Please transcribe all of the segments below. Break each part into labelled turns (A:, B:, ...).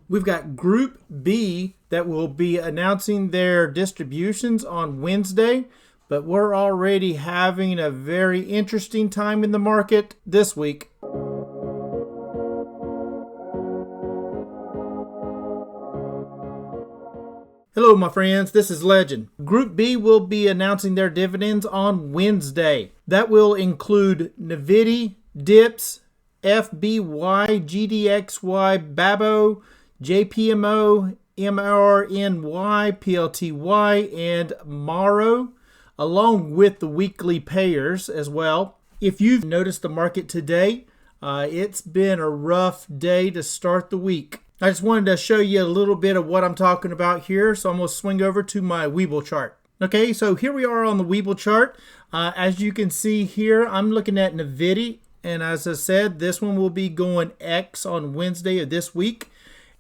A: We've got Group B that will be announcing their distributions on Wednesday, but we're already having a very interesting time in the market this week. Hello, my friends. This is Legend. Group B will be announcing their dividends on Wednesday. That will include NVDY, DIPS, FBY, GDXY, BABO, JPMO, MRNY, PLTY, and MARO, along with the weekly payers as well. If you've noticed the market today, it's been a rough day to start the week. I just wanted to show you a little bit of what I'm talking about here, so I'm going to swing over to my Webull chart. Okay, so here we are on the Webull chart. As you can see here, I'm looking at NVDY, and as I said, this one will be going X on Wednesday of this week,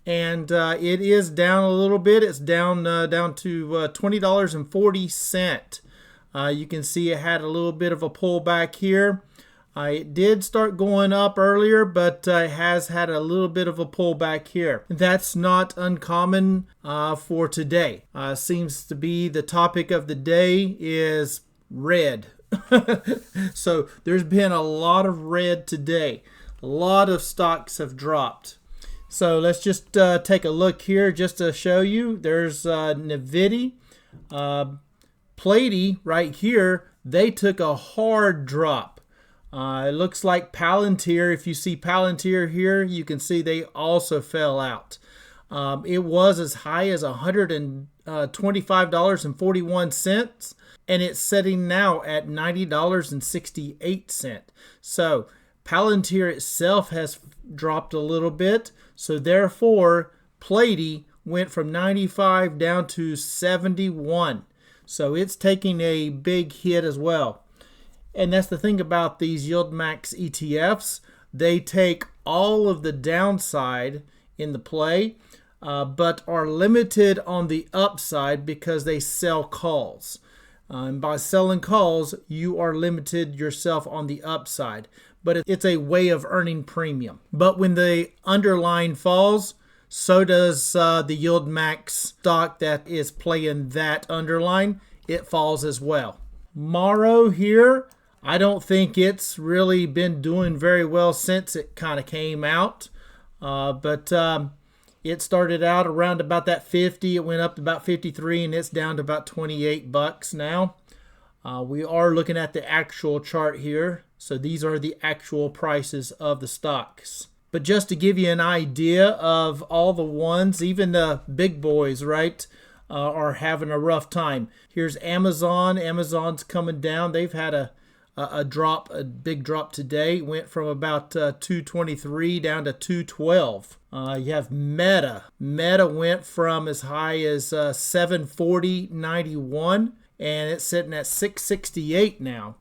A: and it is down a little bit. It's down to $20.40. You can see it had a little bit of a pullback here. It did start going up earlier, but has had a little bit of a pullback here. That's not uncommon for today. Seems to be the topic of the day is red. So there's been a lot of red today. A lot of stocks have dropped. So let's just take a look here just to show you. There's NVDY, PLTY right here. They took a hard drop. It looks like Palantir. If you see Palantir here, you can see they also fell out. It was as high as $125.41, and it's sitting now at $90.68. So Palantir itself has dropped a little bit. So therefore, PLTY went from 95 down to 71. So it's taking a big hit as well. And that's the thing about these Yieldmax ETFs. They take all of the downside in the play, but are limited on the upside because they sell calls. And by selling calls, you are limited yourself on the upside. But it's a way of earning premium. But when the underlying falls, so does the Yieldmax stock that is playing that underline. It falls as well. MARO here, I don't think it's really been doing very well since it kind of came out. But it started out around about that 50. It went up to about 53, and it's down to about $28 now. We are looking at the actual chart here. So these are the actual prices of the stocks. But just to give you an idea of all the ones, even the big boys, right, are having a rough time. Here's Amazon. Amazon's coming down. They've had a big drop today. It went from about 223 down to 212. You have Meta. Meta went from as high as 740.91, and it's sitting at 668 now.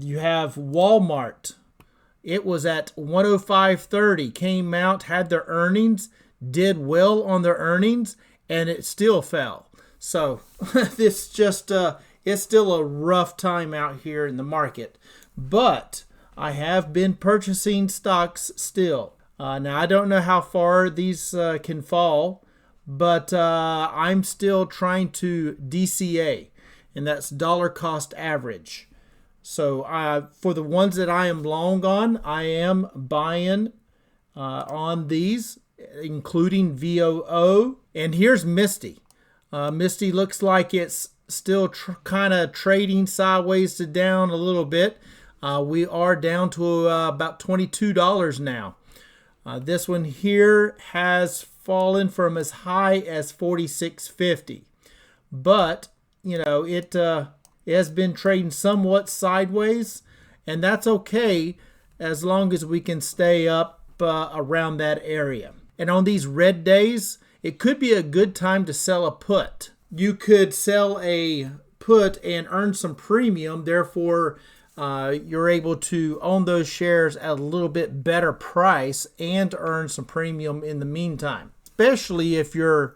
A: You have Walmart. It was at 105.30. Came out, had their earnings, did well on their earnings, and it still fell. So this just it's still a rough time out here in the market. But I have been purchasing stocks still. Now, I don't know how far these can fall, but I'm still trying to DCA, and that's dollar cost average. So for the ones that I am long on, I am buying on these, including VOO. And here's MSTY. MSTY looks like it's still kind of trading sideways to down a little bit. We are down to about $22 now. This one here has fallen from as high as $46.50. But, you know, it has been trading somewhat sideways, and that's okay as long as we can stay up around that area. And on these red days, it could be a good time to sell a put. You could sell a put and earn some premium. Therefore, you're able to own those shares at a little bit better price and earn some premium in the meantime. Especially if you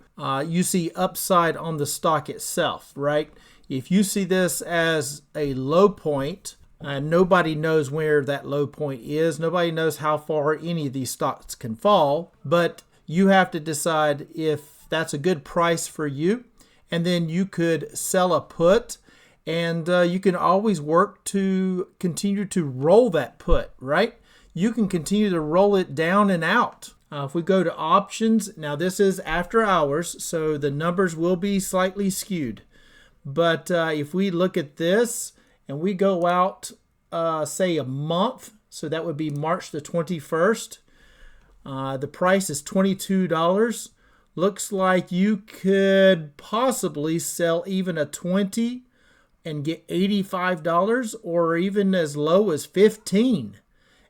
A: see upside on the stock itself, right? If you see this as a low point, nobody knows where that low point is. Nobody knows how far any of these stocks can fall. But You have to decide if that's a good price for you, and then you could sell a put, and you can always work to continue to roll that put, right? You can continue to roll it down and out. If we go to options, now this is after hours, so the numbers will be slightly skewed. But if we look at this and we go out, say a month, so that would be March the 21st. The price is $22. Looks like you could possibly sell even a 20 and get $85, or even as low as 15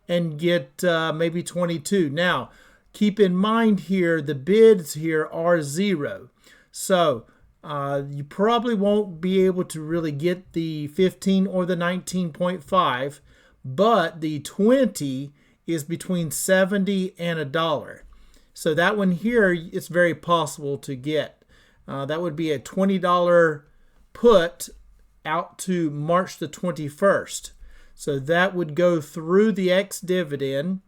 A: and get maybe 22. Now, keep in mind here, the bids here are 0. So you probably won't be able to really get the 15 or the 19.5, but the 20 is between 70 and $1. So that one here, it's very possible to get. That would be a $20 put out to March the 21st. So that would go through the ex-dividend.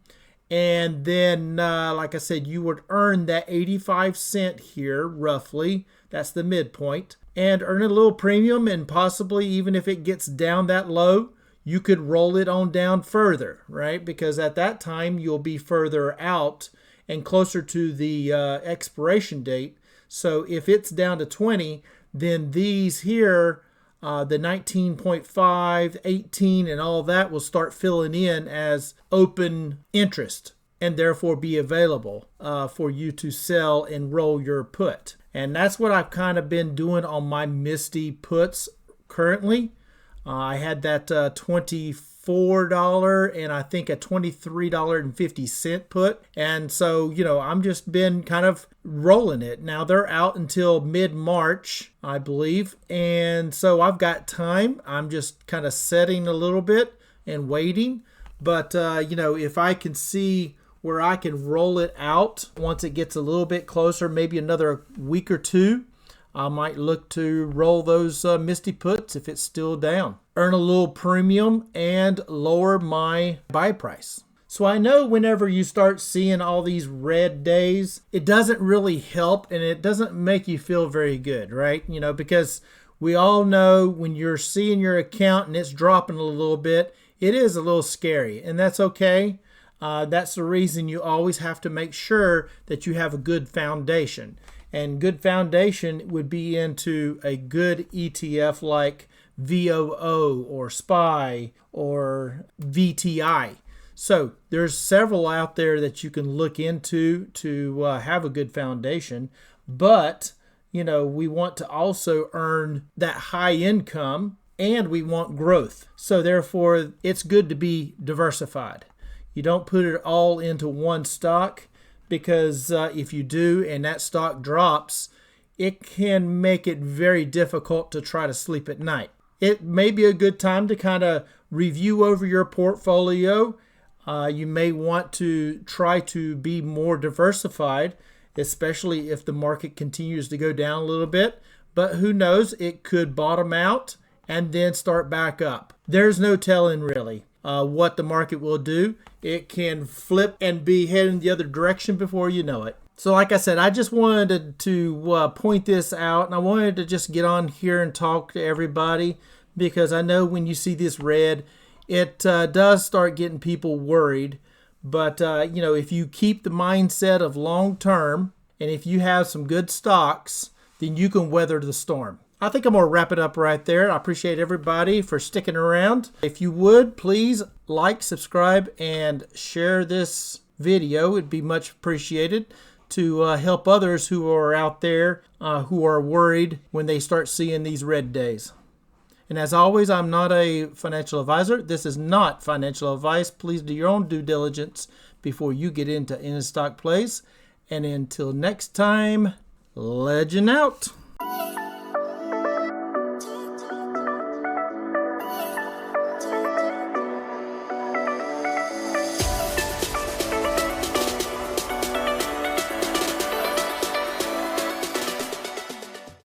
A: And then, like I said, you would earn that 85 cents here, roughly. That's the midpoint. And earn a little premium, and possibly even if it gets down that low, you could roll it on down further, right? Because at that time, you'll be further out and closer to the expiration date. So if it's down to 20, then these here, the 19.5, 18, and all that will start filling in as open interest and therefore be available for you to sell and roll your put. And that's what I've kind of been doing on my MSTY puts currently. I had that $24 and I think a $23.50 put. And so, you know, I'm just been kind of rolling it. Now they're out until mid-March, I believe. And so I've got time. I'm just kind of setting a little bit and waiting. But, you know, if I can see where I can roll it out once it gets a little bit closer, maybe another week or two, I might look to roll those MSTY puts if it's still down. Earn a little premium and lower my buy price. So I know whenever you start seeing all these red days, it doesn't really help and it doesn't make you feel very good, right? You know, because we all know when you're seeing your account and it's dropping a little bit, it is a little scary, and that's okay. That's the reason you always have to make sure that you have a good foundation. And good foundation would be into a good ETF like VOO or SPY or VTI. So there's several out there that you can look into to have a good foundation. But, you know, we want to also earn that high income and we want growth. So therefore, it's good to be diversified. You don't put it all into one stock, because if you do and that stock drops, it can make it very difficult to try to sleep at night. It may be a good time to kind of review over your portfolio. You may want to try to be more diversified, especially if the market continues to go down a little bit. But who knows, it could bottom out and then start back up. There's no telling really what the market will do. It can flip and be heading the other direction before you know it. So like I said, I just wanted to point this out, and I wanted to just get on here and talk to everybody, because I know when you see this red, it does start getting people worried. But you know, if you keep the mindset of long term, and if you have some good stocks, then you can weather the storm. I think I'm going to wrap it up right there. I appreciate everybody for sticking around. If you would, please like, subscribe, and share this video. It'd be much appreciated to help others who are out there who are worried when they start seeing these red days. And as always, I'm not a financial advisor. This is not financial advice. Please do your own due diligence before you get into any stock plays. And until next time, legend out.